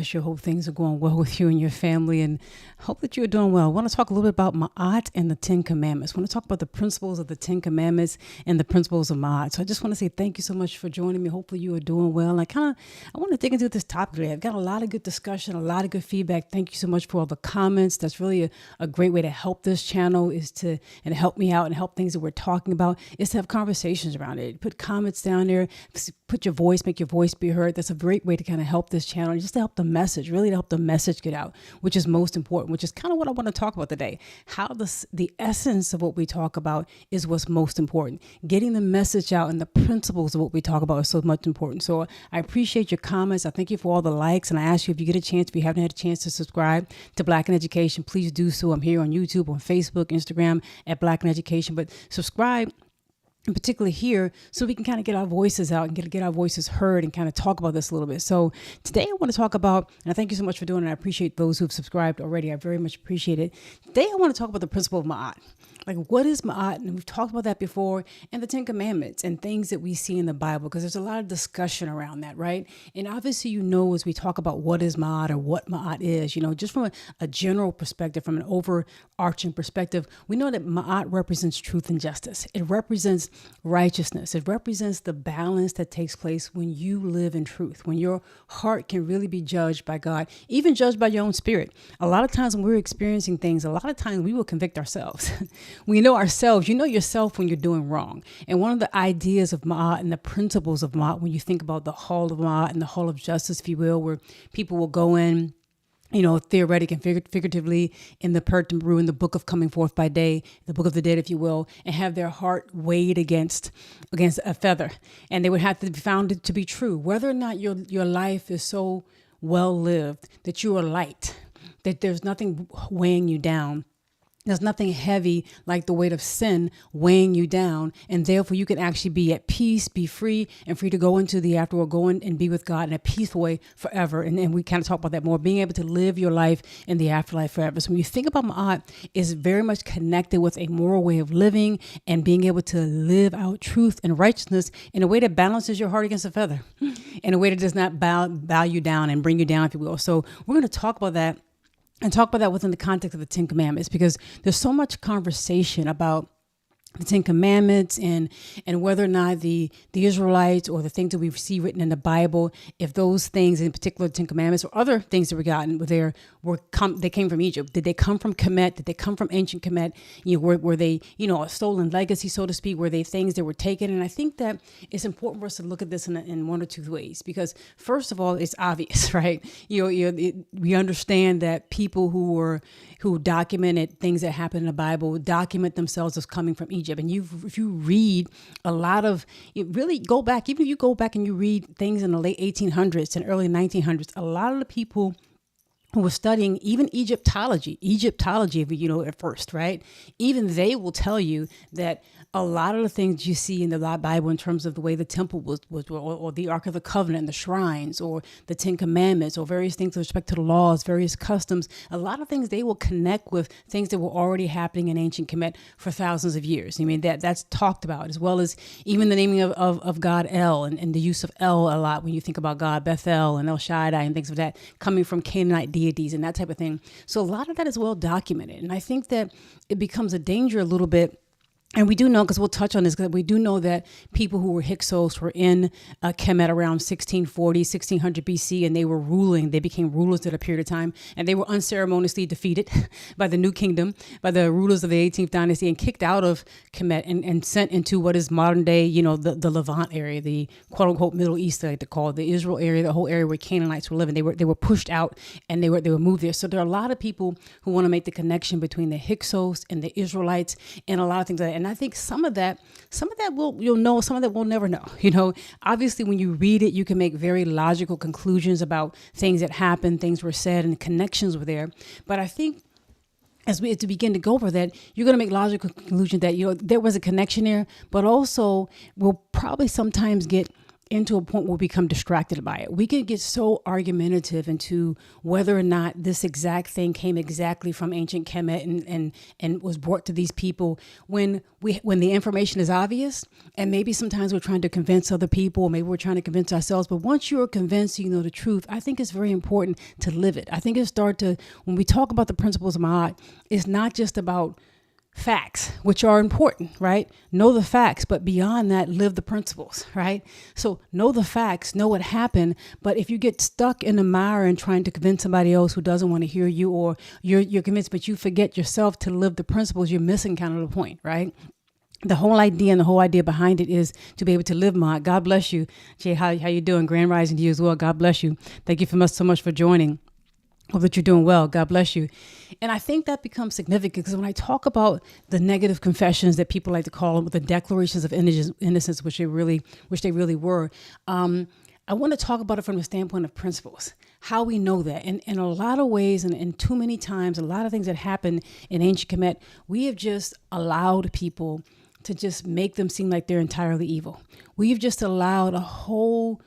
I sure hope things are going well with you and your family, and hope that you're doing well. I want to talk a little bit about Ma'at and the Ten Commandments. I want to talk about the principles of the Ten Commandments and the principles of Ma'at. So I just want to say thank you so much for joining me. Hopefully you are doing well. And I want to dig into this topic today. I've got a lot of good discussion, a lot of good feedback. Thank you so much for all the comments. That's really a great way to help this channel and help me out and help things that we're talking about is to have conversations around it. Put comments down there, put your voice, make your voice be heard. That's a great way to kind of help this channel, just to help the message, really to help the message get out, which is most important, which is kind of what I want to talk about today. How the essence of what we talk about is what's most important. Getting the message out and the principles of what we talk about is so much important. So I appreciate your comments. I thank you for all the likes. And I ask you, if you get a chance, if you haven't had a chance to subscribe to Black in Education, please do so. I'm here on YouTube, on Facebook, Instagram at Black in Education, but subscribe in particular here, so we can kind of get our voices out and get our voices heard and kind of talk about this a little bit. So today I want to talk about, and I thank you so much for doing it. I appreciate those who've subscribed already. I very much appreciate it. Today I want to talk about the principle of Ma'at. Like, what is Ma'at? And we've talked about that before, and the Ten Commandments and things that we see in the Bible, because there's a lot of discussion around that, right? And obviously, as we talk about what is Ma'at or what Ma'at is, just from a general perspective, from an overarching perspective, we know that Ma'at represents truth and justice. It represents righteousness. It represents the balance that takes place when you live in truth, when your heart can really be judged by God, even judged by your own spirit. A lot of times when we're experiencing things, a lot of times we will convict ourselves. We know ourselves. You know yourself when you're doing wrong. And one of the ideas of Ma'at and the principles of Ma'at, when you think about the hall of Ma'at and the hall of justice, if you will, where people will go in, theoretic and figuratively, in the Pertimru, in the book of coming forth by day, the book of the dead, if you will, and have their heart weighed against a feather. And they would have to be found to be true. Whether or not your life is so well lived that you are light, that there's nothing weighing you down. There's nothing heavy like the weight of sin weighing you down. And therefore you can actually be at peace, be free, and free to go into the afterworld, go in and be with God in a peaceful way forever. And we kind of talk about that more, being able to live your life in the afterlife forever. So when you think about Ma'at, it's very much connected with a moral way of living and being able to live out truth and righteousness in a way that balances your heart against a feather, in a way that does not bow you down and bring you down, if you will. So we're going to talk about that. And talk about that within the context of the Ten Commandments, because there's so much conversation about the Ten Commandments and whether or not the Israelites or the things that we see written in the Bible, if those things, in particular the Ten Commandments or other things that we gotten, they came from Egypt. Did they come from Kemet? Did they come from ancient Kemet? Were they, a stolen legacy, so to speak? Were they things that were taken? And I think that it's important for us to look at this in one or two ways, because first of all, it's obvious, right? We understand that people who documented things that happened in the Bible document themselves as coming from Egypt. And if you read a lot of, really go back, even if you go back and you read things in the late 1800s and early 1900s, a lot of the people who were studying even Egyptology, at first, right? Even they will tell you that a lot of the things you see in the Bible in terms of the way the temple was or the Ark of the Covenant, the shrines, or the Ten Commandments, or various things with respect to the laws, various customs, a lot of things they will connect with things that were already happening in ancient Kemet for thousands of years. I mean, that's talked about, as well as even the naming of God El and the use of El a lot when you think about God, Bethel and El Shaddai and things of that, coming from Canaanite deities and that type of thing. So a lot of that is well documented. And I think that it becomes a danger a little bit. And we do know, because we'll touch on this, because we do know that people who were Hyksos were in Kemet around 1640, 1600 BC, and they were ruling. They became rulers at a period of time, and they were unceremoniously defeated by the New Kingdom, by the rulers of the 18th dynasty, and kicked out of Kemet and sent into what is modern day, the Levant area, the quote unquote Middle East, like they call it, the Israel area, the whole area where Canaanites were living. They were pushed out, and they were moved there. So there are a lot of people who want to make the connection between the Hyksos and the Israelites, and a lot of things like that. And I think some of that you'll know, some of that we'll never know. Obviously when you read it, you can make very logical conclusions about things that happened, things were said, and connections were there. But I think as we to begin to go over that, you're going to make logical conclusions that, there was a connection there, but also we'll probably sometimes get into a point where we become distracted by it. We can get so argumentative into whether or not this exact thing came exactly from ancient Kemet and was brought to these people when the information is obvious, and maybe sometimes we're trying to convince other people, or maybe we're trying to convince ourselves. But once you're convinced you know the truth, I think it's very important to live it. I think when we talk about the principles of Ma'at, it's not just about facts, which are important, right? Know the facts, but beyond that, live the principles, right? So know the facts, know what happened. But if you get stuck in the mire and trying to convince somebody else who doesn't want to hear you, or you're convinced, but you forget yourself to live the principles, you're missing kind of the point, right? The whole idea behind it is to be able to live Ma'at. God bless you. Jay, how you doing? Grand rising to you as well. God bless you. Thank you so much for joining. Hope that you're doing well. God bless you. And I think that becomes significant because when I talk about the negative confessions that people like to call them, the declarations of innocence, which they really were, I want to talk about it from the standpoint of principles, how we know that. And in a lot of ways, and too many times, a lot of things that happen in ancient Kemet, we have just allowed people to just make them seem like they're entirely evil. We've just allowed a whole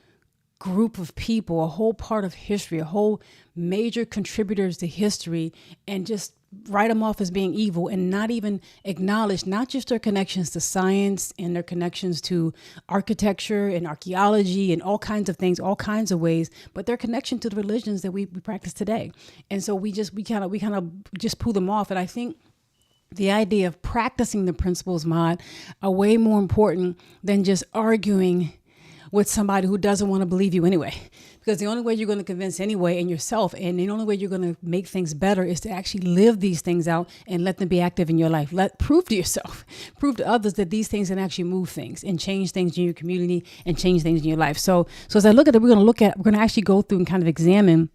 group of people, a whole part of history, a whole major contributors to history, and just write them off as being evil and not even acknowledge not just their connections to science and their connections to architecture and archaeology and all kinds of things, all kinds of ways, but their connection to the religions that we practice today. And so we kind of just pull them off. And I think the idea of practicing the principles, Ma'at, are way more important than just arguing with somebody who doesn't want to believe you anyway. Because the only way you're going to convince anyway in yourself, and the only way you're going to make things better, is to actually live these things out and let them be active in your life. Prove to yourself, prove to others that these things can actually move things and change things in your community and change things in your life. So as I look at it, we're going to actually go through and kind of examine,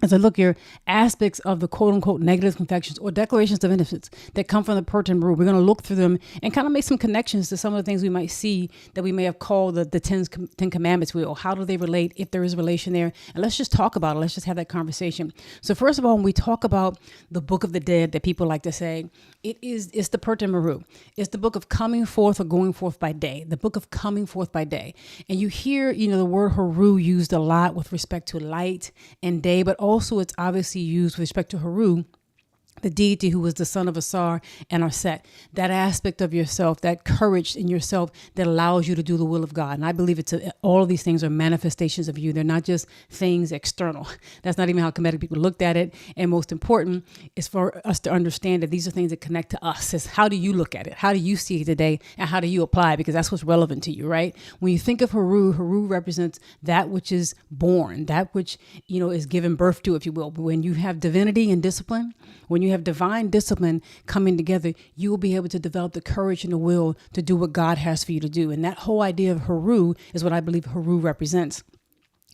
as I look here, aspects of the quote unquote negative confessions or declarations of innocence that come from the Persian Rule. We're going to look through them and kind of make some connections to some of the things we might see that we may have called the Ten Commandments wheel. How do they relate, if there is a relation there? And let's just talk about it. Let's just have that conversation. So first of all, when we talk about the Book of the Dead that people like to say, it's the Persian Rule. It's the book of coming forth or going forth by day, the book of coming forth by day. And you hear, the word Haru used a lot with respect to light and day, but also it's obviously used with respect to Haru, the deity who was the son of Asar and Arset, that aspect of yourself, that courage in yourself that allows you to do the will of God. And I believe all of these things are manifestations of you. They're not just things external. That's not even how Kemetic people looked at it. And most important is for us to understand that these are things that connect to us. It's how do you look at it? How do you see it today? And how do you apply it? Because that's what's relevant to you, right? When you think of Haru, Haru represents that which is born, that which, is given birth to, if you will. But when you have divinity and discipline, when you have divine discipline coming together, you will be able to develop the courage and the will to do what God has for you to do. And that whole idea of Haru is what I believe Haru represents.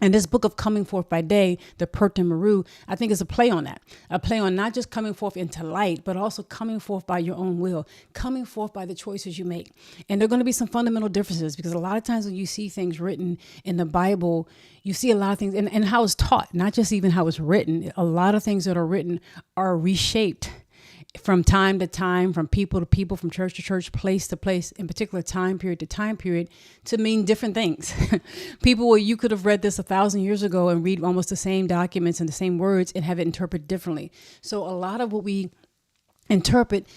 And this book of coming forth by day, the Persian Maru, I think is a play on that. A play on not just coming forth into light, but also coming forth by your own will, coming forth by the choices you make. And there are going to be some fundamental differences because a lot of times when you see things written in the Bible, you see a lot of things and how it's taught, not just even how it's written. A lot of things that are written are reshaped from time to time, from people to people, from church to church, place to place, in particular time period to time period, to mean different things. People where you could have read this 1,000 years ago and read almost the same documents and the same words and have it interpreted differently. So a lot of what we interpret,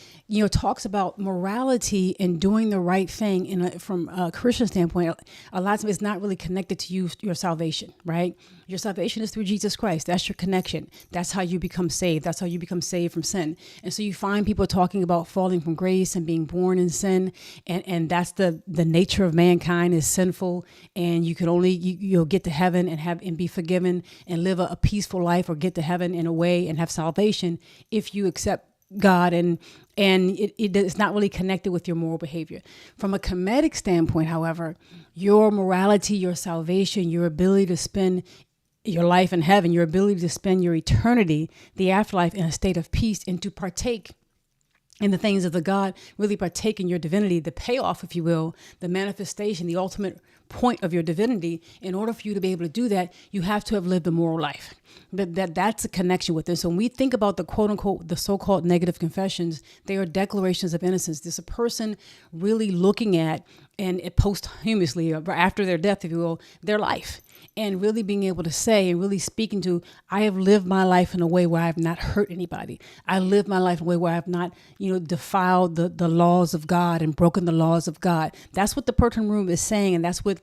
talks about morality and doing the right thing from a Christian standpoint. A lot of it is not really connected to your salvation, right? Your salvation is through Jesus Christ. That's your connection. That's how you become saved. That's how you become saved from sin. And so you find people talking about falling from grace and being born in sin. And that's the nature of mankind is sinful. And you can only, you'll get to heaven and be forgiven and live a peaceful life or get to heaven in a way and have salvation if you accept God and it's not really connected with your moral behavior. From a Kemetic standpoint, however, your morality, your salvation, your ability to spend your life in heaven, your ability to spend your eternity, the afterlife, in a state of peace and to partake and the things of the God really partake in your divinity, the payoff, if you will, the manifestation, the ultimate point of your divinity. In order for you to be able to do that, you have to have lived a moral life. That's a connection with this. So when we think about the quote unquote, the so-called negative confessions, they are declarations of innocence. There's a person really looking at, and posthumously, or after their death, if you will, their life, and really being able to say and really speaking to, I have lived my life in a way where I have not hurt anybody. I lived my life in a way where I have not, defiled the laws of God and broken the laws of God. That's what the Pertin Room is saying. And that's what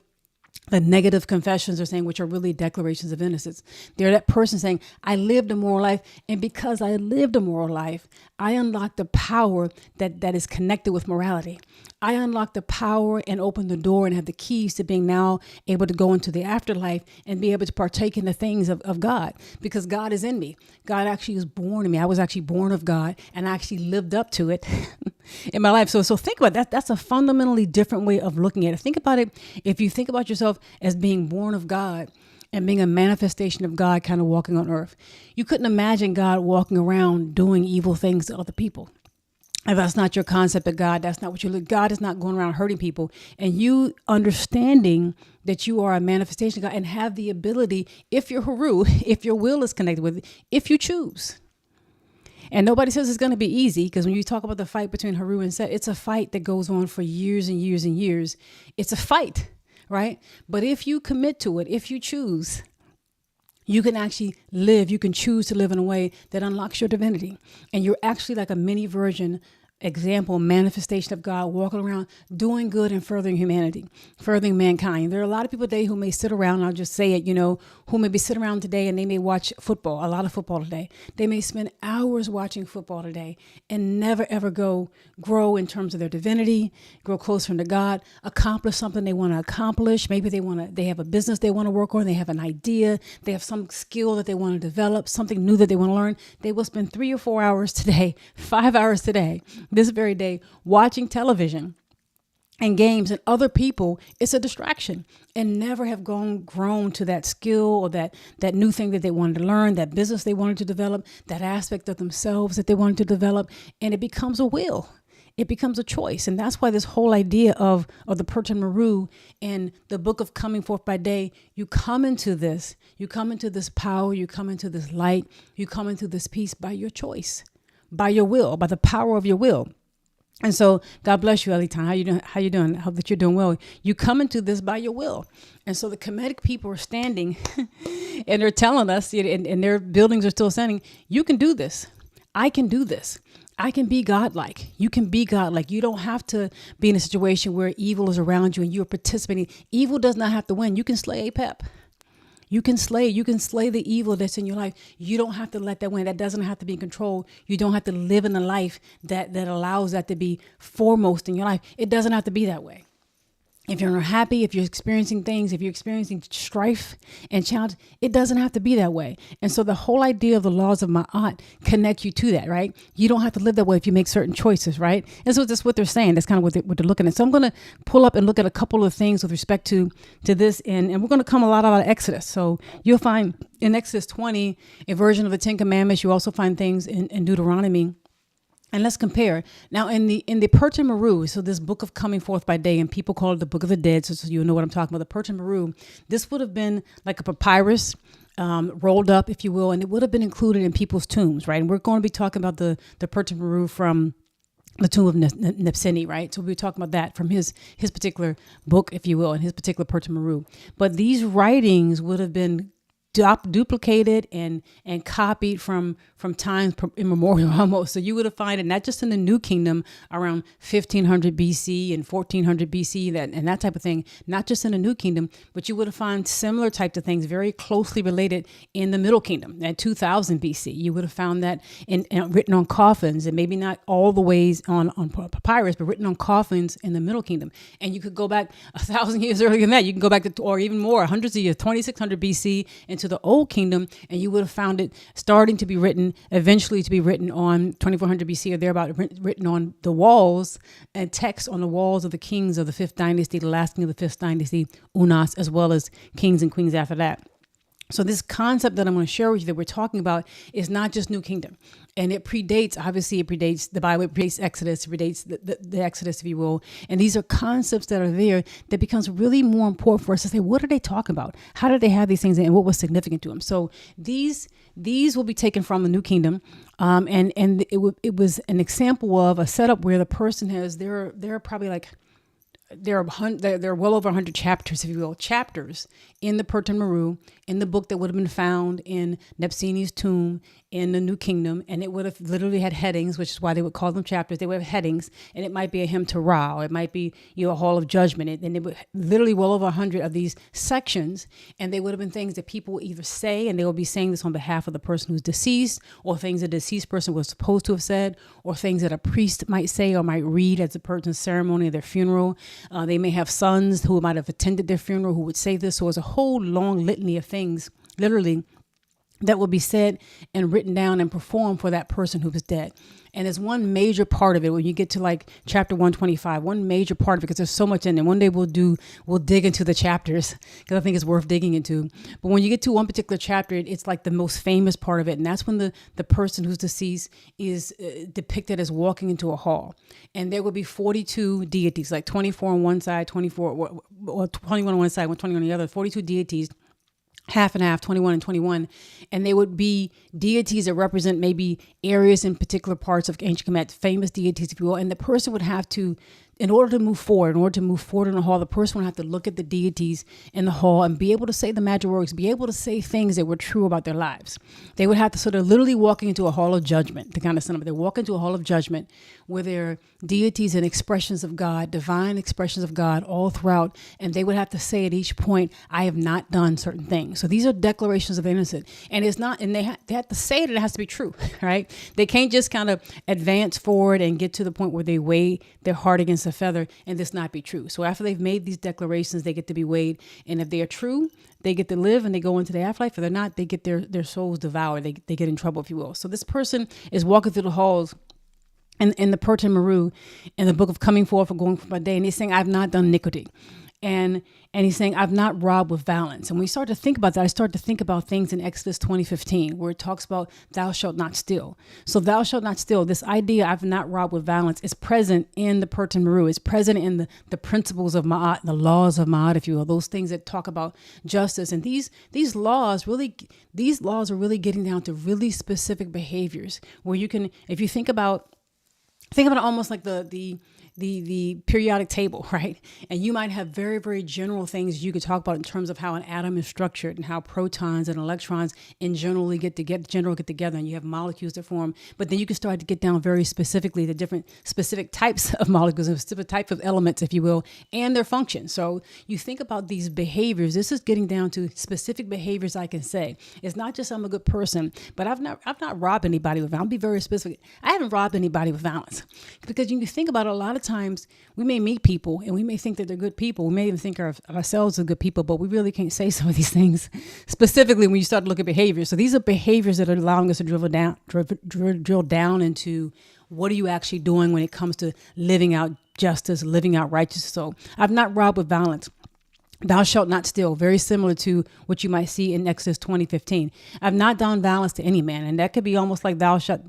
the negative confessions are saying, which are really declarations of innocence. They're that person saying, I lived a moral life. And because I lived a moral life, I unlocked the power that is connected with morality. I unlock the power and open the door and have the keys to being now able to go into the afterlife and be able to partake in the things of God, because God is in me. God actually was born in me. I was actually born of God, and I actually lived up to it in my life. So think about that. That's a fundamentally different way of looking at it. Think about it. If you think about yourself as being born of God and being a manifestation of God kind of walking on earth, you couldn't imagine God walking around doing evil things to other people. If that's not your concept of God, that's not what you look. God is not going around hurting people. And you understanding that you are a manifestation of God and have the ability, if you're Haru, if your will is connected with it, if you choose. And nobody says it's going to be easy, because when you talk about the fight between Haru and Set, it's a fight that goes on for years and years and years. It's a fight, right? But if you commit to it, if you choose, you can actually live. You can choose to live in a way that unlocks your divinity. And you're actually like a mini version, example, manifestation of God, walking around doing good and furthering humanity, furthering mankind. There are a lot of people today who may sit around, I'll just say it, who may be sitting around today and they may watch football, a lot of football today. They may spend hours watching football today and never ever grow in terms of their divinity, grow closer to God, accomplish something they want to accomplish. Maybe they have a business they want to work on. They have an idea. They have some skill that they want to develop, something new that they want to learn. They will spend 3 or 4 hours today, 5 hours today, this very day, watching television and games and other people. It's a distraction, and never have grown to that skill or that new thing that they wanted to learn, that business they wanted to develop, that aspect of themselves that they wanted to develop. And it becomes a will. It becomes a choice. And that's why this whole idea of the Pertin Maru and the book of coming forth by day, you come into this power, you come into this light, you come into this peace by your choice, by your will, by the power of your will. And so God bless you, Elitan. How you doing? I hope that you're doing well. You come into this by your will. And so the Kemetic people are standing and they're telling us, and their buildings are still standing, you can do this. I can do this. I can be godlike. You can be godlike. You don't have to be in a situation where evil is around you and you're participating. Evil does not have to win. You can slay Apep. You can slay the evil that's in your life. You don't have to let that win. That doesn't have to be in control. You don't have to live in a life that allows that to be foremost in your life. It doesn't have to be that way. If you're unhappy, if you're experiencing things, if you're experiencing strife and challenge, it doesn't have to be that way. And so the whole idea of the laws of Ma'at connect you to that, right? You don't have to live that way if you make certain choices, right? And so that's what they're saying. That's kind of what they're looking at. So I'm going to pull up and look at a couple of things with respect to this. And we're going to come a lot out of Exodus. So you'll find in Exodus 20, a version of the 10 Commandments. You also find things in Deuteronomy. And let's compare. Now, in the Pertin Maru, so this book of coming forth by day, and people call it the book of the dead, so you know what I'm talking about, the Pertin Maru, this would have been like a papyrus, rolled up, if you will, and it would have been included in people's tombs, right? And we're going to be talking about the Pertin Maru from the tomb of Nebseni, right? So we'll be talking about that from his particular book, if you will, and his particular Pertin Maru. But these writings would have been duplicated and copied from times immemorial almost. So you would have found it not just in the New Kingdom around 1500 BC and 1400 BC and that type of thing, not just in the New Kingdom, but you would have found similar types of things very closely related in the Middle Kingdom at 2000 BC. You would have found that in written on coffins, and maybe not all the ways on papyrus, but written on coffins in the Middle Kingdom. And you could go back 1,000 years earlier than that. You can go back to, or even more, hundreds of years, 2600 BC into the Old Kingdom, and you would have found it starting to be written, eventually to be written on 2400 BC or thereabout, written on the walls and text on the walls of the kings of the 5th dynasty, the last king of the 5th dynasty, Unas, as well as kings and queens after that. So this concept that I'm going to share with you that we're talking about is not just New Kingdom. And it predates, obviously it predates the Bible, it predates Exodus, it predates the Exodus, if you will. And these are concepts that are there that becomes really more important for us to say, what are they talking about? How did they have these things and what was significant to them? So these will be taken from the New Kingdom. And it was an example of a setup where the person has, there are probably like, there are well over 100 chapters, if you will, chapters in the Pertin Meru, in the book that would have been found in Nebsini's tomb in the New Kingdom. And it would have literally had headings, which is why they would call them chapters. They would have headings, and it might be a hymn to Ra, it might be, a hall of judgment. And it would literally well over 100 of these sections. And they would have been things that people would either say, and they will be saying this on behalf of the person who's deceased, or things that the deceased person was supposed to have said, or things that a priest might say or might read as a person's ceremony of their funeral. They may have sons who might have attended their funeral who would say this. So it's a whole long litany of things, literally, that will be said and written down and performed for that person who was dead. And there's one major part of it when you get to like chapter 125, one major part of it, because there's so much in it. One day we'll dig into the chapters because I think it's worth digging into. But when you get to one particular chapter, it's like the most famous part of it. And that's when the person who's deceased is depicted as walking into a hall. And there will be 42 deities, like 24 on one side, 24 or 21 on one side, 20 on the other, 42 deities. Half and half, 21 and 21. And they would be deities that represent maybe areas in particular parts of ancient Kemet, famous deities, if you will. And the person would have to, in order to move forward in the hall, the person would have to look at the deities in the hall and be able to say the magic words, be able to say things that were true about their lives. They would have to sort of literally walking into a hall of judgment, to kind of sum up. They walk into a hall of judgment where there are deities and expressions of God, divine expressions of God all throughout. And they would have to say at each point, I have not done certain things. So these are declarations of innocence. And it's not, and they have to say it, and it has to be true, right? They can't just kind of advance forward and get to the point where they weigh their heart against a feather and this not be true. So after they've made these declarations, they get to be weighed. And if they are true, they get to live and they go into the afterlife. If they're not, they get their souls devoured. They get in trouble, if you will. So this person is walking through the halls in the Pertin Meru, in the book of coming forth or going for my day. And he's saying, I've not done iniquity. And he's saying, I've not robbed with violence. And when we start to think about that, I start to think about things in Exodus 20:15, where it talks about thou shalt not steal. So thou shalt not steal, this idea, I've not robbed with violence, is present in the Pertin Meru. It's present in the principles of Ma'at, the laws of Ma'at, if you will, those things that talk about justice. And these laws are really getting down to really specific behaviors where you can, if you think about almost like the periodic table, right? And you might have very, very general things you could talk about in terms of how an atom is structured and how protons and electrons in general get together, and you have molecules that form. But then you can start to get down very specifically to different specific types of molecules and specific types of elements, if you will, and their function. So you think about these behaviors. This is getting down to specific behaviors I can say. It's not just I'm a good person, but I've not robbed anybody with violence. I'll be very specific. I haven't robbed anybody with violence, because you can think about it, a lot of times we may meet people and we may think that they're good people. We may even think of ourselves as good people, but we really can't say some of these things specifically when you start to look at behaviors. So these are behaviors that are allowing us to drill down into what are you actually doing when it comes to living out justice, living out righteousness. So I've not robbed with violence. Thou shalt not steal, very similar to what you might see in Exodus 20:15. I've not done violence to any man. And that could be almost like thou shalt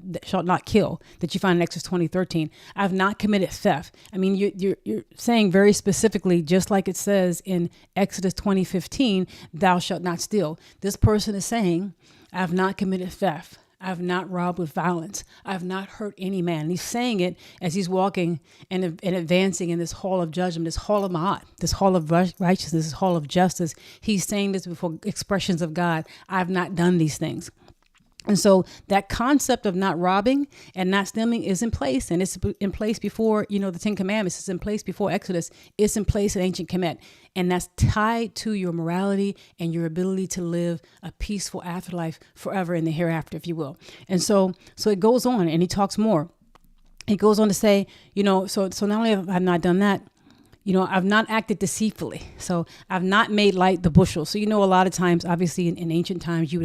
not kill that you find in Exodus 20:13. I've not committed theft. I mean, you're saying very specifically, just like it says in Exodus 20:15, thou shalt not steal. This person is saying, I've not committed theft. I've not robbed with violence. I've not hurt any man. And he's saying it as he's walking and advancing in this hall of judgment, this hall of Ma'at, this hall of righteousness, this hall of justice. He's saying this before expressions of God. I've not done these things. And so that concept of not robbing and not stealing is in place, and it's in place before, the 10 Commandments. It's in place before Exodus. It's in place in ancient Kemet. And that's tied to your morality and your ability to live a peaceful afterlife forever in the hereafter, if you will. And so it goes on, and he talks more. He goes on to say, so not only have I not done that, I've not acted deceitfully. So I've not made light the bushel. So, a lot of times, obviously in ancient times, you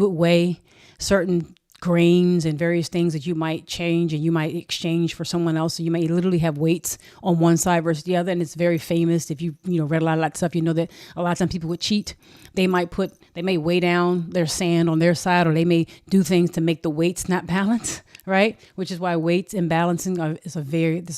would weigh certain grains and various things that you might change and you might exchange for someone else. So you might literally have weights on one side versus the other. And it's very famous. If you read a lot of that stuff, you know that a lot of times people would cheat. They may weigh down their sand on their side, or they may do things to make the weights not balance, right? Which is why weights and balancing is a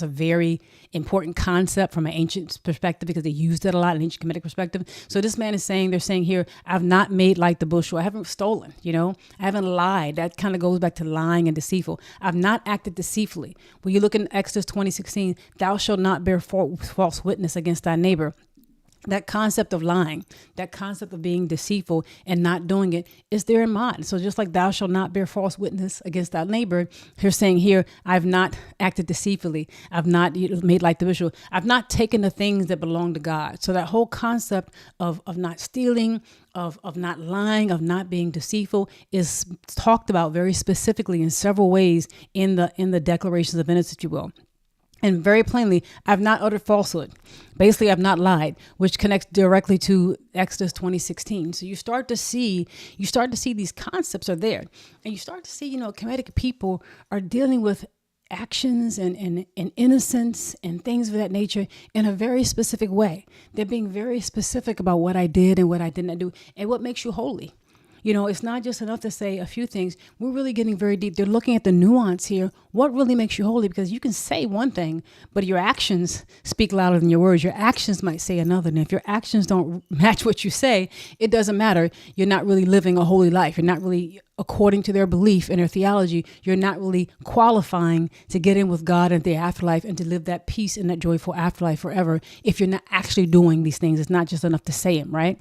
very important concept from an ancient perspective, because they used it a lot in ancient Kemetic perspective. So this man is saying, they're saying here, I've not made like the bushel. I haven't stolen, I haven't lied. That kind of goes back to lying and deceitful. I've not acted deceitfully. When you look in Exodus 20:16, thou shalt not bear false witness against thy neighbor. That concept of lying, that concept of being deceitful and not doing it is there in mind. So just like thou shalt not bear false witness against thy neighbor, you're saying here, I've not acted deceitfully. I've not made like the bushel. I've not taken the things that belong to God. So that whole concept of not stealing, of not lying, of not being deceitful is talked about very specifically in several ways in the declarations of innocence, if you will. And very plainly, I've not uttered falsehood. Basically, I've not lied, which connects directly to Exodus 20:16. So you start to see these concepts are there. And you start to see, Kemetic people are dealing with actions and innocence and things of that nature in a very specific way. They're being very specific about what I did and what I did not do and what makes you holy. It's not just enough to say a few things. We're really getting very deep. They're looking at the nuance here. What really makes you holy? Because you can say one thing, but your actions speak louder than your words. Your actions might say another. And if your actions don't match what you say, it doesn't matter. You're not really living a holy life. You're not really, according to their belief and their theology, you're not really qualifying to get in with God and the afterlife and to live that peace and that joyful afterlife forever if you're not actually doing these things. It's not just enough to say them, right?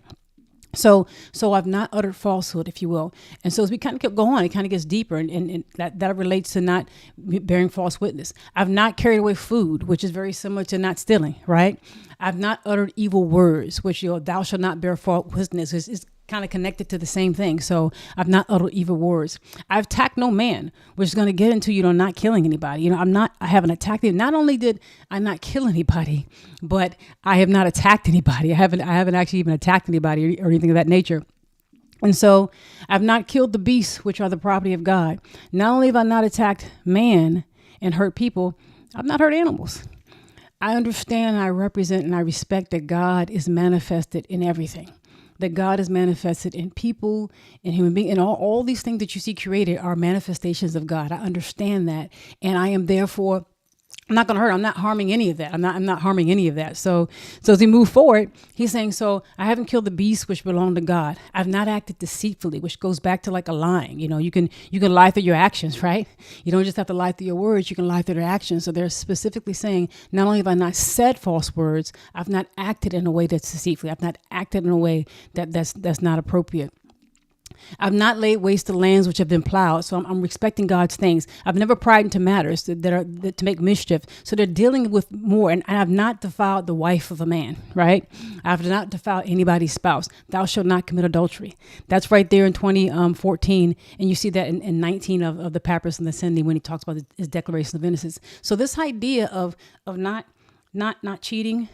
So I've not uttered falsehood, if you will. And so as we kind of kept going, it kind of gets deeper, and that relates to not bearing false witness. I've not carried away food, which is very similar to not stealing, right? I've not uttered evil words, which, thou shalt not bear false witness is kind of connected to the same thing. So I've not uttered evil words. I've attacked no man, which is going to get into, not killing anybody. I haven't attacked him. Not only did I not kill anybody, but I have not attacked anybody. I haven't actually even attacked anybody or anything of that nature. And so I've not killed the beasts, which are the property of God. Not only have I not attacked man and hurt people, I've not hurt animals. I understand, I represent, and I respect that God is manifested in everything. That God is manifested in people, in human beings, and all these things that you see created are manifestations of God. I understand that. And I am therefore, I'm not going to hurt. I'm not harming any of that. I'm not harming any of that. So as we move forward, he's saying, so I haven't killed the beasts which belong to God. I've not acted deceitfully, which goes back to like a lying. You can lie through your actions, right? You don't just have to lie through your words. You can lie through their actions. So they're specifically saying, not only have I not said false words, I've not acted in a way that's deceitfully. I've not acted in a way that's not appropriate. I've not laid waste to lands which have been plowed. So I'm respecting God's things. I've never pried into matters that to make mischief. So they're dealing with more. And I've not defiled the wife of a man, right? I've not defiled anybody's spouse. Thou shalt not commit adultery. That's right there in 2014. And you see that in 19 of the Papyrus and the Ascendi when he talks about his declaration of innocence. So this idea of not cheating,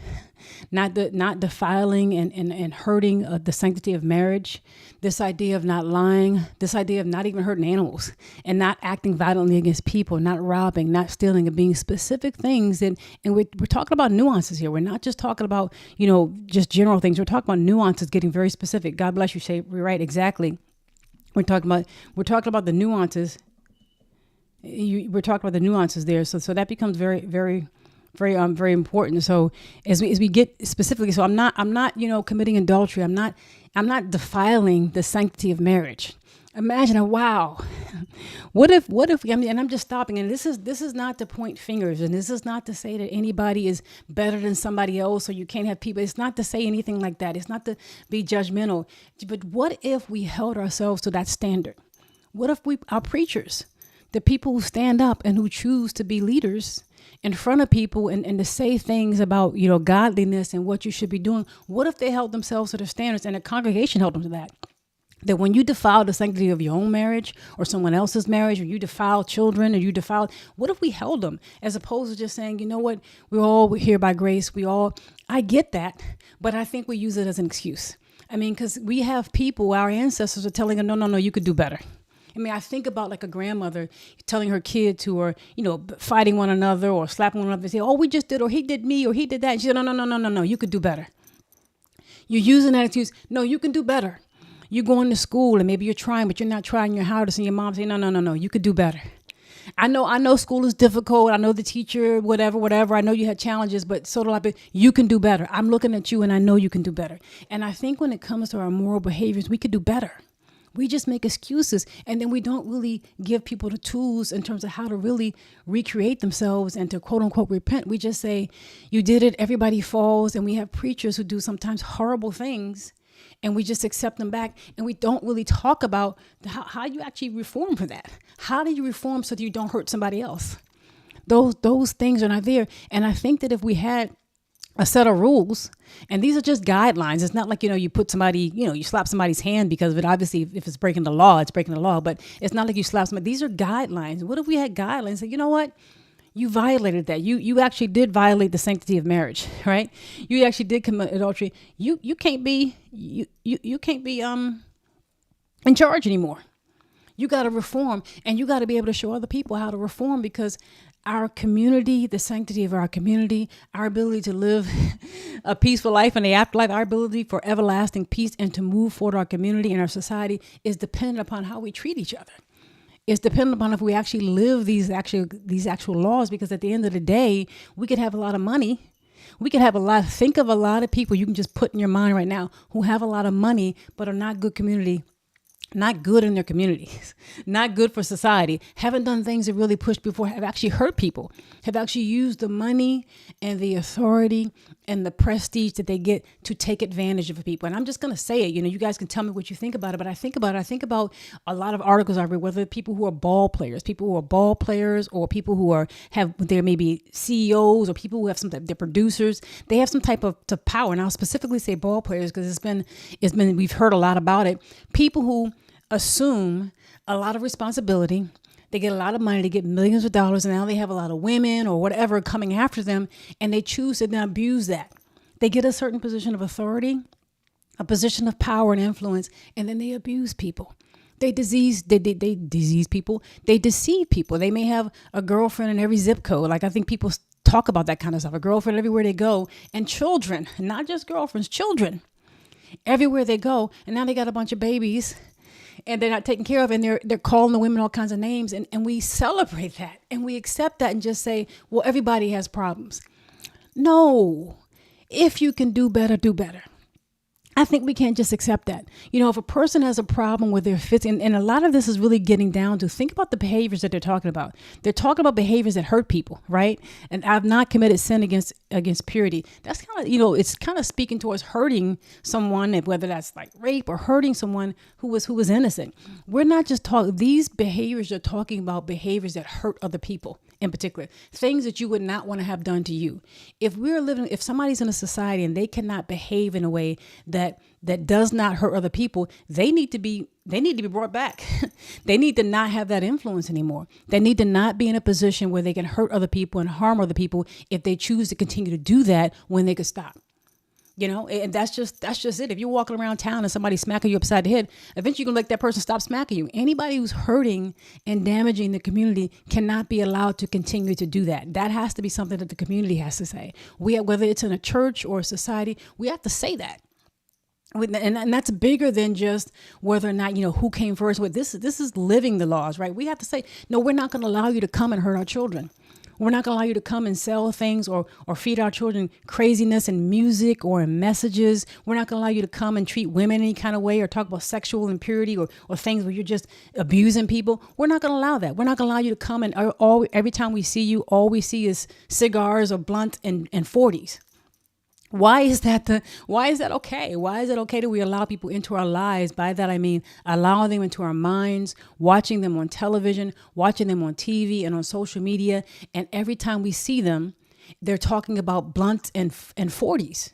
not defiling and hurting the sanctity of marriage, this idea of not lying, this idea of not even hurting animals and not acting violently against people, not robbing, not stealing, and being specific things. And we're talking about nuances here. We're not just talking about, just general things. We're talking about nuances, getting very specific. God bless you, Shay. We're right. Exactly. We're talking about the nuances. We're talking about the nuances there. So that becomes very, very, very important. So as we get specifically, so I'm not committing adultery. I'm not defiling the sanctity of marriage. Imagine, wow, what if and I'm just stopping. And this is not to point fingers, and this is not to say that anybody is better than somebody else, or you can't have people. It's not to say anything like that. It's not to be judgmental. But what if we held ourselves to that standard? What if our preachers, the people who stand up and who choose to be leaders in front of people and to say things about, godliness and what you should be doing, what if they held themselves to their standards and the congregation held them to that? That when you defile the sanctity of your own marriage or someone else's marriage, or you defile children, what if we held them as opposed to just saying, you know what, we're all here by grace. I get that, but I think we use it as an excuse. I mean, because we have people, our ancestors are telling us, no, you could do better. I mean, I think about like a grandmother telling her kids who are, fighting one another or slapping one another and say, oh, we just did, or he did me, or he did that. And she said, no, you could do better. You're using that excuse. No, you can do better. You're going to school and maybe you're trying, but you're not trying your hardest. And your mom say, no, you could do better. I know school is difficult. I know the teacher, whatever. I know you had challenges, but so do I. But you can do better. I'm looking at you and I know you can do better. And I think when it comes to our moral behaviors, we could do better. We just make excuses, and then we don't really give people the tools in terms of how to really recreate themselves and to quote unquote repent. We just say, you did it, everybody falls. And we have preachers who do sometimes horrible things, and we just accept them back. And we don't really talk about how you actually reform for that. How do you reform so that you don't hurt somebody else? Those things are not there. And I think that if we had a set of rules, and these are just guidelines. It's not like, you put somebody, you slap somebody's hand because of it. Obviously, if it's breaking the law, it's breaking the law. But it's not like you slap somebody. These are guidelines. What if we had guidelines? Like, you know what? You violated that. You actually did violate the sanctity of marriage, right? You actually did commit adultery. You can't be in charge anymore. You got to reform, and you got to be able to show other people how to reform, because our community, the sanctity of our community, our ability to live a peaceful life in the afterlife, our ability for everlasting peace and to move forward our community and our society is dependent upon how we treat each other. It's dependent upon if we actually live these actual laws, because at the end of the day, we could have a lot of money. We could have think of a lot of people you can just put in your mind right now who have a lot of money, but are not good community. Not good in their communities, not good for society, haven't done things that really pushed before, have actually hurt people, have actually used the money and the authority and the prestige that they get to take advantage of people. And I'm just going to say it, you guys can tell me what you think about it, but I think about a lot of articles I read, whether people who are ball players, or people who they're maybe CEOs, or people who have they're producers, they have some type of power. And I'll specifically say ball players because we've heard a lot about it. People who assume a lot of responsibility. They get a lot of money, they get millions of dollars, and now they have a lot of women or whatever coming after them, and they choose to not abuse that. They get a certain position of authority, a position of power and influence, and then they abuse people. They disease people. They deceive people. They may have a girlfriend in every zip code. Like, I think people talk about that kind of stuff. A girlfriend everywhere they go, and children, not just girlfriends, children everywhere they go. And now they got a bunch of babies, and they're not taken care of, and they're calling the women all kinds of names, and we celebrate that, and we accept that and just say, well, everybody has problems. No, if you can do better, do better. I think we can't just accept that. If a person has a problem with their fits, and a lot of this is really getting down to, think about the behaviors that they're talking about. They're talking about behaviors that hurt people, right? And I've not committed sin against purity. That's kind of, it's kind of speaking towards hurting someone, whether that's like rape or hurting someone who was innocent. We're not just talking, these behaviors are talking about behaviors that hurt other people. In particular, things that you would not want to have done to you. If somebody's in a society and they cannot behave in a way that does not hurt other people, they need to be brought back. They need to not have that influence anymore. They need to not be in a position where they can hurt other people and harm other people if they choose to continue to do that when they could stop. And that's just it. If you're walking around town and somebody's smacking you upside the head, eventually you're going to let that person stop smacking you. Anybody who's hurting and damaging the community cannot be allowed to continue to do that. That has to be something that the community has to say. Whether it's in a church or a society, we have to say that. And that's bigger than just whether or not, who came first. This is living the laws, right? We have to say, no, we're not going to allow you to come and hurt our children. We're not going to allow you to come and sell things or feed our children craziness in music or in messages. We're not going to allow you to come and treat women any kind of way or talk about sexual impurity or things where you're just abusing people. We're not going to allow that. We're not going to allow you to come and every time we see you, all we see is cigars or blunt and 40s. Why is that okay? Why is it okay that we allow people into our lives? By that, I mean, allowing them into our minds, watching them on television, watching them on TV and on social media. And every time we see them, they're talking about blunt and 40s.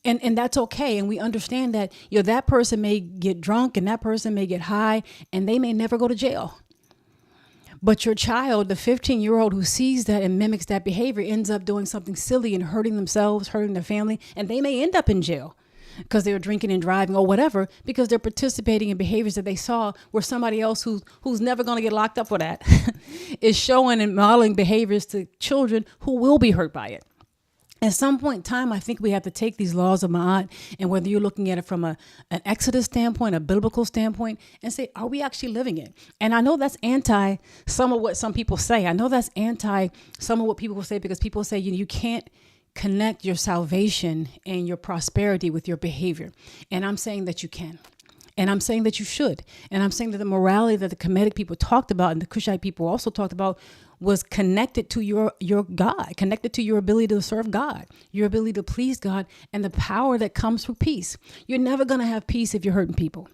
And that's okay. And we understand that, that person may get drunk and that person may get high and they may never go to jail. But your child, the 15-year-old who sees that and mimics that behavior, ends up doing something silly and hurting themselves, hurting their family, and they may end up in jail. because they were drinking and driving or whatever, because they're participating in behaviors that they saw where somebody else who's never going to get locked up for that is showing and modeling behaviors to children who will be hurt by it. At some point in time, I think we have to take these laws of Ma'at, and whether you're looking at it from an Exodus standpoint, a biblical standpoint, and say, are we actually living it? And I know that's anti some of what some people say. I know that's anti some of what people will say, because people say, you can't connect your salvation and your prosperity with your behavior. And I'm saying that you can. And I'm saying that you should. And I'm saying that the morality that the Kemetic people talked about and the Cushite people also talked about was connected to your God, connected to your ability to serve God, your ability to please God, and the power that comes through peace. You're never going to have peace if you're hurting people.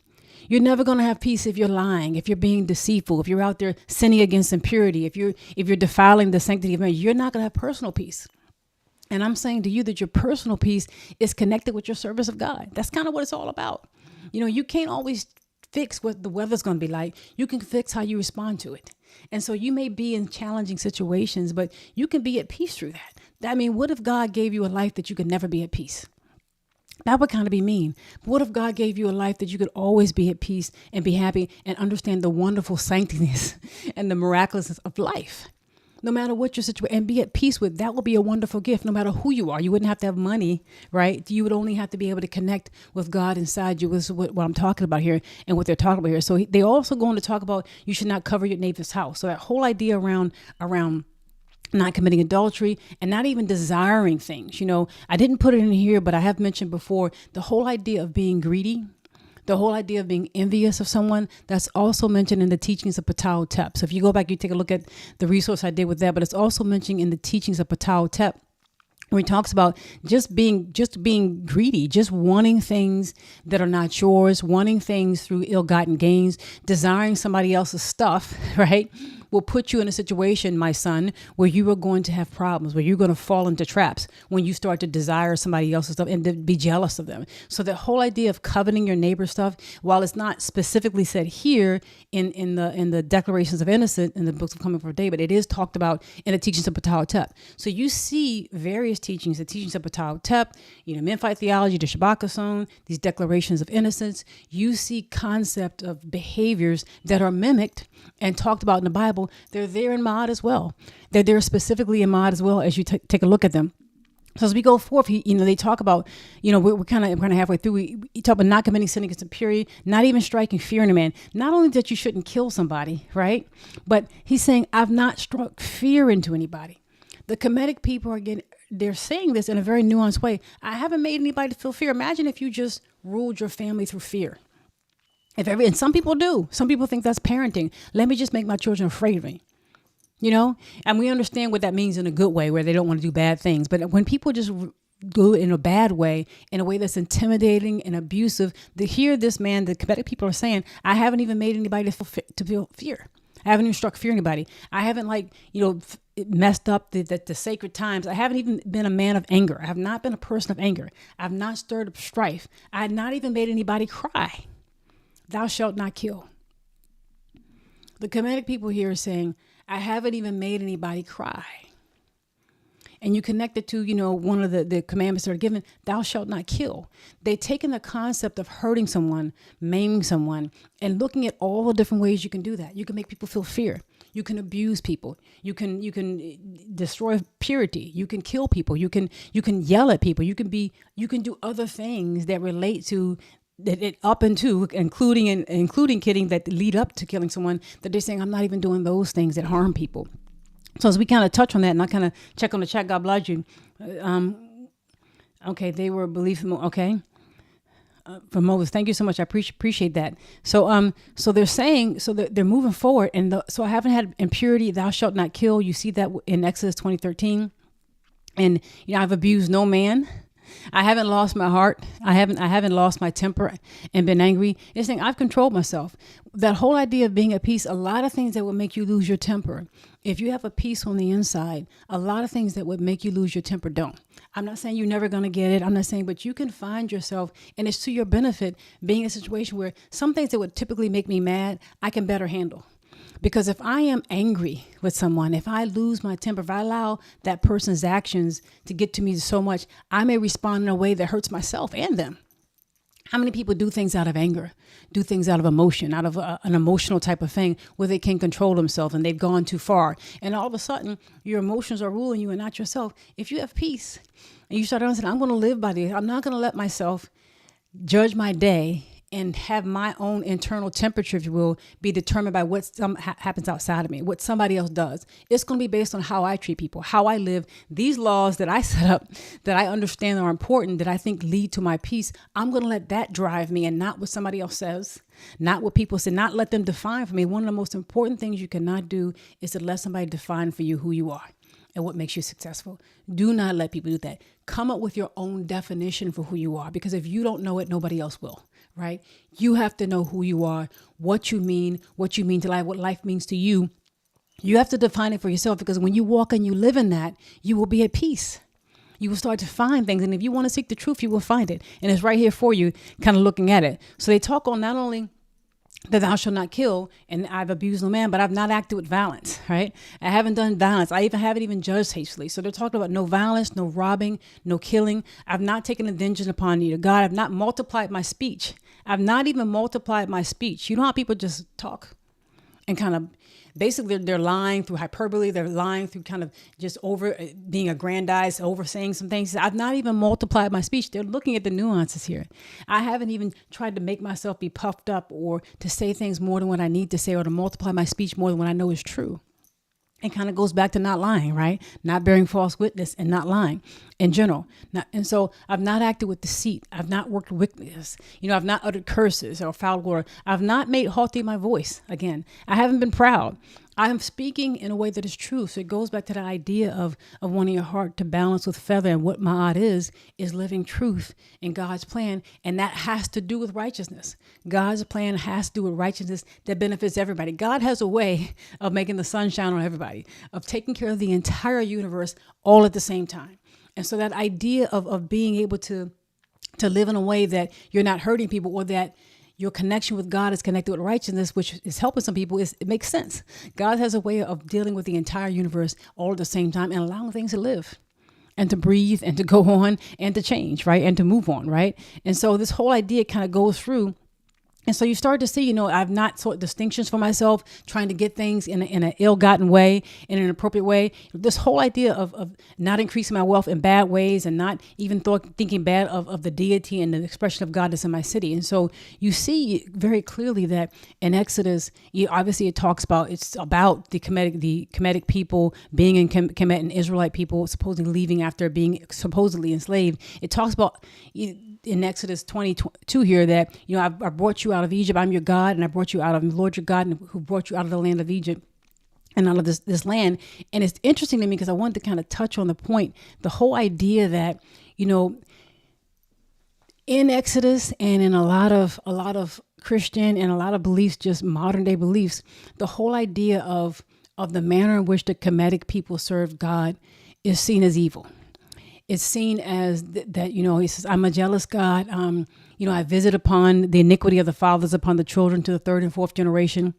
You're never going to have peace if you're lying, if you're being deceitful, if you're out there sinning against impurity, if you're defiling the sanctity of marriage. You're not going to have personal peace. And I'm saying to you that your personal peace is connected with your service of God. That's kind of what it's all about. You can't always fix what the weather's going to be like. You can fix how you respond to it. And so you may be in challenging situations, but you can be at peace through that. I mean, what if God gave you a life that you could never be at peace? That would kind of be mean. But what if God gave you a life that you could always be at peace and be happy and understand the wonderful sanctity and the miraculousness of life? No matter what your situation, and be at peace with, that will be a wonderful gift. No matter who you are, you wouldn't have to have money, right? You would only have to be able to connect with God inside you. This is what I'm talking about here and what they're talking about here. So they also going to talk about you should not cover your neighbor's house. So that whole idea around not committing adultery and not even desiring things. I didn't put it in here, but I have mentioned before the whole idea of being greedy. The whole idea of being envious of someone, that's also mentioned in the teachings of Patau Tep. So if you go back, you take a look at the resource I did with that, but it's also mentioned in the teachings of Patau Tep, where he talks about just being greedy, just wanting things that are not yours, wanting things through ill-gotten gains, desiring somebody else's stuff, right? Will put you in a situation, my son, where you are going to have problems, where you're going to fall into traps when you start to desire somebody else's stuff and to be jealous of them. So the whole idea of coveting your neighbor's stuff, while it's not specifically said here in the declarations of innocence in the books of Coming for David, it is talked about in the teachings of Patau Tep. So you see various teachings, the teachings of Patau Tep, Memphite theology, the Shabbat, these declarations of innocence. You see concept of behaviors that are mimicked and talked about in the Bible. They're there in Ma'at as well. They're there specifically in Ma'at as well as you take a look at them. So as we go forth, they talk about, we're kind of halfway through. We talk about not committing sin against impurity, not even striking fear in a man. Not only that you shouldn't kill somebody, right? But he's saying, I've not struck fear into anybody. The Kemetic people they're saying this in a very nuanced way. I haven't made anybody feel fear. Imagine if you just ruled your family through fear. And some people do. Some people think that's parenting. Let me just make my children afraid of me. And we understand what that means in a good way, where they don't want to do bad things. But when people just go in a bad way, in a way that's intimidating and abusive, to hear this man, the Kemetic people are saying, I haven't even made anybody to feel fear. I haven't even struck fear anybody. I haven't messed up the sacred times. I haven't even been a man of anger. I have not been a person of anger. I have not stirred up strife. I had not even made anybody cry. Thou shalt not kill. The Kemetic people here are saying, I haven't even made anybody cry. And you connect it to, one of the commandments that are given, thou shalt not kill. They've taken the concept of hurting someone, maiming someone, and looking at all the different ways you can do that. You can make people feel fear. You can abuse people. You can destroy purity. You can kill people. You can yell at people. You can do other things that relate to including kidding, that lead up to killing someone, that they're saying, I'm not even doing those things that harm people. So as we kind of touch on that, and I kind of check on the chat, God bless you. Okay, they were belief. Okay, from Moses. Thank you so much. I appreciate that. So so they're saying, so they're moving forward, and so I haven't had impurity. Thou shalt not kill. You see that in Exodus 20:13, and I've abused no man. I haven't lost my heart. I haven't lost my temper and been angry. It's saying I've controlled myself. That whole idea of being at peace, a lot of things that would make you lose your temper. If you have a peace on the inside, a lot of things that would make you lose your temper don't. I'm not saying you're never going to get it. I'm not saying, but you can find yourself, and it's to your benefit, being in a situation where some things that would typically make me mad, I can better handle. Because if I am angry with someone, if I lose my temper, if I allow that person's actions to get to me so much, I may respond in a way that hurts myself and them. How many people do things out of anger, do things out of emotion, out of an emotional type of thing where they can't control themselves and they've gone too far. And all of a sudden, your emotions are ruling you and not yourself. If you have peace and you start understanding, I'm going to live by this. I'm not going to let myself judge my day and have my own internal temperature, if you will, be determined by what happens outside of me, what somebody else does. It's going to be based on how I treat people, how I live. These laws that I set up, that I understand are important, that I think lead to my peace, I'm going to let that drive me and not what somebody else says, not what people say, not let them define for me. One of the most important things you cannot do is to let somebody define for you who you are and what makes you successful. Do not let people do that. Come up with your own definition for who you are, because if you don't know it, nobody else will, right? You have to know who you are, what you mean to life, what life means to you. You have to define it for yourself, because when you walk and you live in that, you will be at peace. You will start to find things. And if you want to seek the truth, you will find it. And it's right here for you, kind of looking at it. So they talk on not only that thou shalt not kill, and I've abused no man, but I've not acted with violence, right? I haven't done violence. I haven't even judged hastily. So they're talking about no violence, no robbing, no killing. I've not taken a vengeance upon you. God, I've not multiplied my speech. I've not even multiplied my speech. You know how people just talk and kind of, basically they're lying through hyperbole. They're lying through kind of just over being aggrandized, over saying some things. I've not even multiplied my speech. They're looking at the nuances here. I haven't even tried to make myself be puffed up or to say things more than what I need to say, or to multiply my speech more than what I know is true. It kind of goes back to not lying, right? Not bearing false witness and not lying in general. And so I've not acted with deceit. I've not worked wickedness. I've not uttered curses or foul word. I've not made haughty my voice. Again, I haven't been proud. I am speaking in a way that is true. So it goes back to the idea of wanting your heart to balance with feather. And what ma'at is living truth in God's plan. And that has to do with righteousness. God's plan has to do with righteousness that benefits everybody. God has a way of making the sun shine on everybody, of taking care of the entire universe all at the same time. And so that idea of being able to live in a way that you're not hurting people, or that your connection with God is connected with righteousness, which is helping some people, it makes sense. God has a way of dealing with the entire universe all at the same time and allowing things to live and to breathe and to go on and to change, right? And to move on, right? And so this whole idea kind of goes through. And so you start to see, I've not sought distinctions for myself, trying to get things in an ill-gotten way, in an appropriate way. This whole idea of not increasing my wealth in bad ways, and not even thinking bad of the deity and the expression of God that's in my city. And so you see very clearly that in Exodus, obviously it's about the Kemetic people being in Kemet, and Israelite people supposedly leaving after being supposedly enslaved. It talks about in Exodus 22 here that, I brought you out of Egypt. I'm your God, and I brought you out of Lord your God, who brought you out of the land of Egypt and out of this land. And it's interesting to me because I wanted to kind of touch on the point, the whole idea that, in Exodus and in a lot of Christian and a lot of beliefs, just modern day beliefs, the whole idea of the manner in which the Kemetic people served God is seen as evil. It's seen as that, he says, I'm a jealous God. I visit upon the iniquity of the fathers upon the children to the third and fourth generation.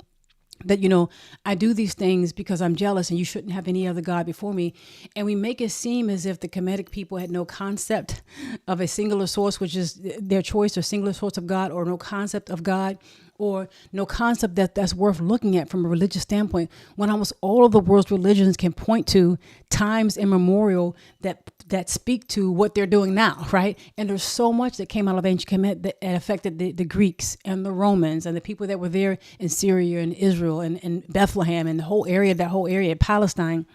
That, I do these things because I'm jealous, and you shouldn't have any other God before me. And we make it seem as if the Kemetic people had no concept of a singular source, which is their choice, or singular source of God, or no concept of God, or no concept that's worth looking at from a religious standpoint, when almost all of the world's religions can point to times immemorial that speak to what they're doing now, right? And there's so much that came out of ancient Kemet that affected the Greeks and the Romans and the people that were there in Syria and Israel and Bethlehem and that whole area, Palestine.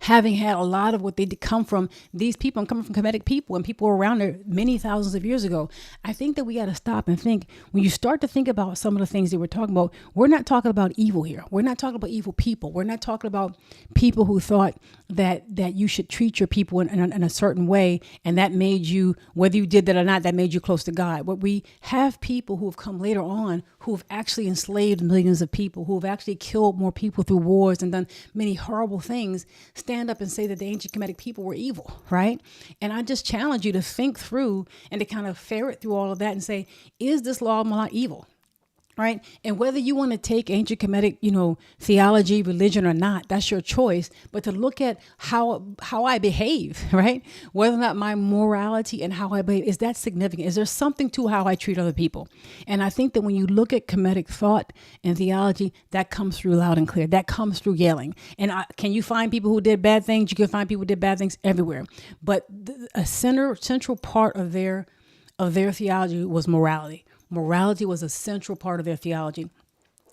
Having had a lot of what they come from, these people, I'm coming from Kemetic people and people around there many thousands of years ago. I think that we got to stop and think, when you start to think about some of the things that we're talking about, we're not talking about evil here. We're not talking about evil people. We're not talking about people who thought that you should treat your people in a certain way, and that made you, whether you did that or not, that made you close to God. But we have people who have come later on who have actually enslaved millions of people, who have actually killed more people through wars and done many horrible things, stand up and say that the ancient Kemetic people were evil, right? And I just challenge you to think through and to kind of ferret through all of that and say, is this law of Ma'at evil? Right. And whether you want to take ancient Kemetic, theology, religion or not, that's your choice. But to look at how I behave, right? Whether or not my morality and how I behave, is that significant? Is there something to how I treat other people? And I think that when you look at Kemetic thought and theology, that comes through loud and clear. That comes through yelling. And can you find people who did bad things? You can find people who did bad things everywhere. But a central part of their theology was morality. Morality was a central part of their theology.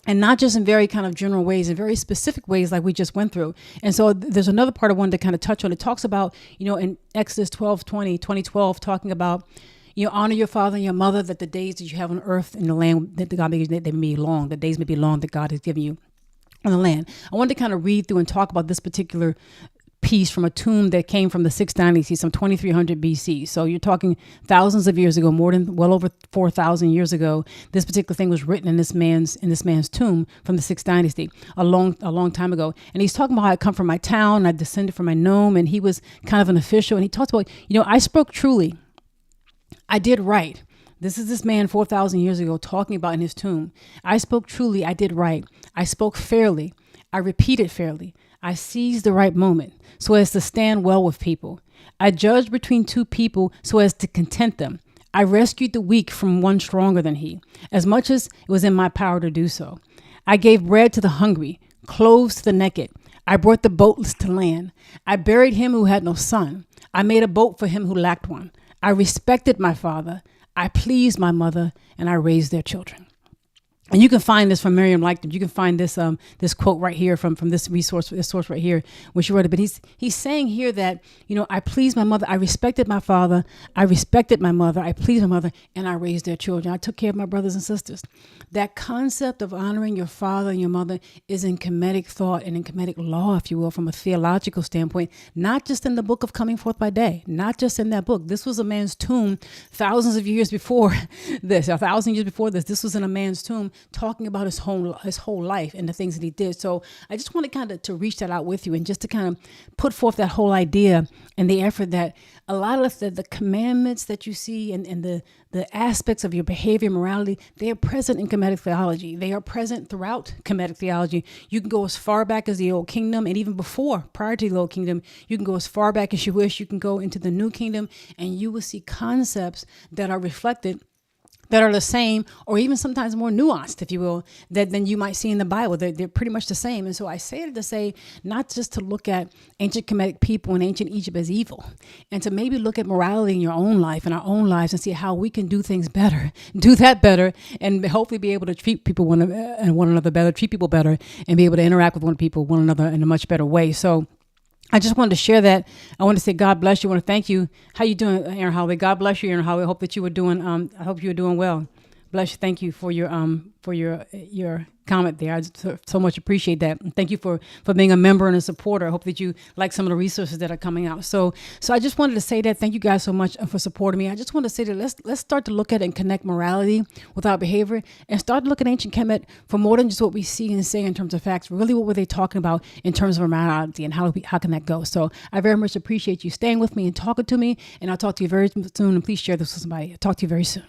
And not just in very kind of general ways, in very specific ways like we just went through. And so there's another part I wanted to kind of touch on. It talks about, in Exodus 20:12, talking about, honor your father and your mother, that the days that you have on earth in the land that God may be long, the days may be long that God has given you on the land. I wanted to kind of read through and talk about this particular piece from a tomb that came from the 6th dynasty, some 2300 BC. So you're talking thousands of years ago, well over 4,000 years ago. This particular thing was written in this man's tomb from the 6th dynasty a long time ago. And he's talking about how I come from my town, I descended from my nome, and he was kind of an official. And he talks about, I spoke truly, I did right. This is this man 4,000 years ago talking about in his tomb. I spoke truly, I did right. I spoke fairly. I repeated fairly. I seized the right moment so as to stand well with people. I judged between two people so as to content them. I rescued the weak from one stronger than he, as much as it was in my power to do so. I gave bread to the hungry, clothes to the naked. I brought the boatless to land. I buried him who had no son. I made a boat for him who lacked one. I respected my father. I pleased my mother, and I raised their children. And you can find this from Miriam Leighton. You can find this this quote right here from this source right here, where she wrote it. But he's saying here that, I pleased my mother, I respected my father, I respected my mother, I pleased my mother, and I raised their children. I took care of my brothers and sisters. That concept of honoring your father and your mother is in Kemetic thought and in Kemetic law, if you will, from a theological standpoint, not just in the book of Coming Forth by Day, not just in that book. This was a man's tomb thousands of years before this, 1,000 years before this. This was in a man's tomb, talking about his whole life and the things that he did. So I just want to kind of to reach that out with you and just to kind of put forth that whole idea and the effort that a lot of the commandments that you see and the aspects of your behavior, morality, they are present in Kemetic theology. They are present throughout Kemetic theology. You can go as far back as the Old Kingdom, and even prior to the Old Kingdom, you can go as far back as you wish. You can go into the New Kingdom, and you will see concepts that are reflected, that are the same, or even sometimes more nuanced, if you will, than you might see in the Bible. They're pretty much the same. And so I say it to say, not just to look at ancient Kemetic people in ancient Egypt as evil, and to maybe look at morality in your own life and our own lives and see how we can do things better, do that better, and hopefully be able to treat people one another better, treat people better, and be able to interact with one another in a much better way. So I just wanted to share that. I want to say God bless you. I want to thank you. How you doing, Aaron Holloway? God bless you, Aaron Holloway. I hope that you were doing. I hope you were doing well. Bless you. Thank you for your comment there. I so much appreciate that. And thank you for being a member and a supporter. I hope that you like some of the resources that are coming out. So I just wanted to say that. Thank you guys so much for supporting me. I just want to say that let's start to look at and connect morality with our behavior and start to look at ancient Kemet for more than just what we see and say in terms of facts. Really, what were they talking about in terms of morality and how can that go? So I very much appreciate you staying with me and talking to me. And I'll talk to you very soon. And please share this with somebody. I'll talk to you very soon.